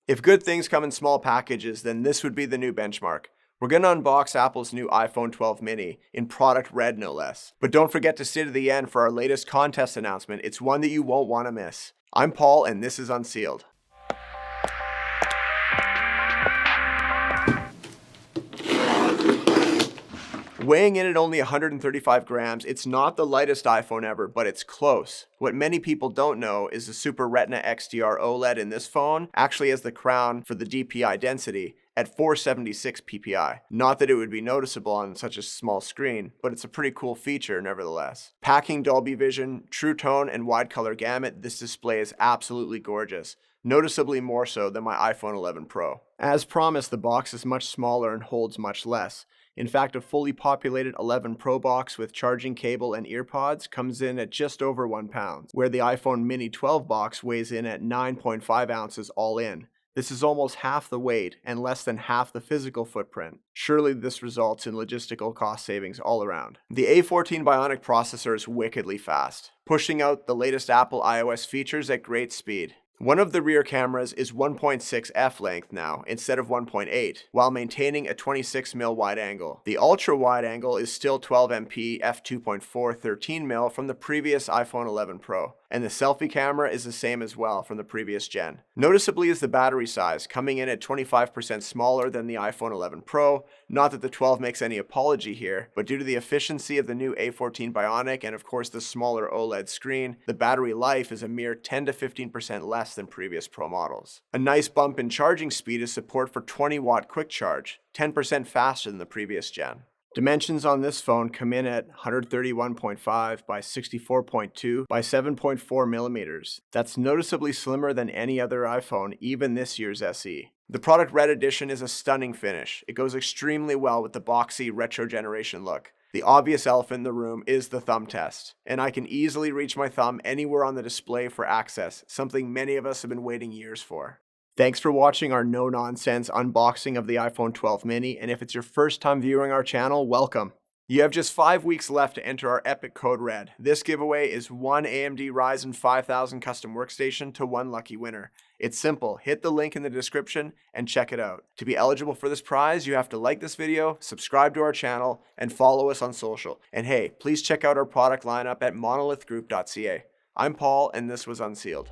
If good things come in small packages, then this would be the new benchmark. We're going to unbox Apple's new iPhone 12 mini, in product red no less. But don't forget to stay to the end for our latest contest announcement. It's one that you won't want to miss. I'm Paul, and this is Unsealed. Weighing in at only 135 grams, it's not the lightest iPhone ever, but it's close. What many people don't know is the Super Retina XDR OLED in this phone actually has the crown for the DPI density at 476 ppi. Not that it would be noticeable on such a small screen, but it's a pretty cool feature nevertheless. Packing Dolby Vision, True Tone, and wide color gamut, this display is absolutely gorgeous. Noticeably more so than my iPhone 11 Pro. As promised, the box is much smaller and holds much less. In fact, a fully populated 11 Pro box with charging cable and earpods comes in at just over 1 pound, where the iPhone mini 12 box weighs in at 9.5 ounces all in. This is almost half the weight and less than half the physical footprint. Surely this results in logistical cost savings all around. The A14 Bionic processor is wickedly fast, pushing out the latest Apple iOS features at great speed. One of the rear cameras is 1.6 f-length now, instead of 1.8, while maintaining a 26mm wide angle. The ultra-wide angle is still 12MP f2.4 13mm from the previous iPhone 11 Pro, and the selfie camera is the same as well from the previous gen. Noticeably is the battery size, coming in at 25% smaller than the iPhone 11 Pro. Not that the 12 makes any apology here, but due to the efficiency of the new A14 Bionic and of course the smaller OLED screen, the battery life is a mere 10 to 15% less than previous Pro models. A nice bump in charging speed is support for 20-watt quick charge, 10% faster than the previous gen. Dimensions on this phone come in at 131.5 by 64.2 by 7.4 millimeters. That's noticeably slimmer than any other iPhone, even this year's SE. The product red edition is a stunning finish. It goes extremely well with the boxy retro generation look. The obvious elephant in the room is the thumb test, and I can easily reach my thumb anywhere on the display for access, something many of us have been waiting years for. Thanks for watching our no-nonsense unboxing of the iPhone 12 mini, and if it's your first time viewing our channel, welcome. You have just 5 weeks left to enter our epic code RED. This giveaway is one AMD Ryzen 5000 custom workstation to one lucky winner. It's simple. Hit the link in the description and check it out. To be eligible for this prize, you have to like this video, subscribe to our channel, and follow us on social. And hey, please check out our product lineup at monolithgroup.ca. I'm Paul, and this was Unsealed.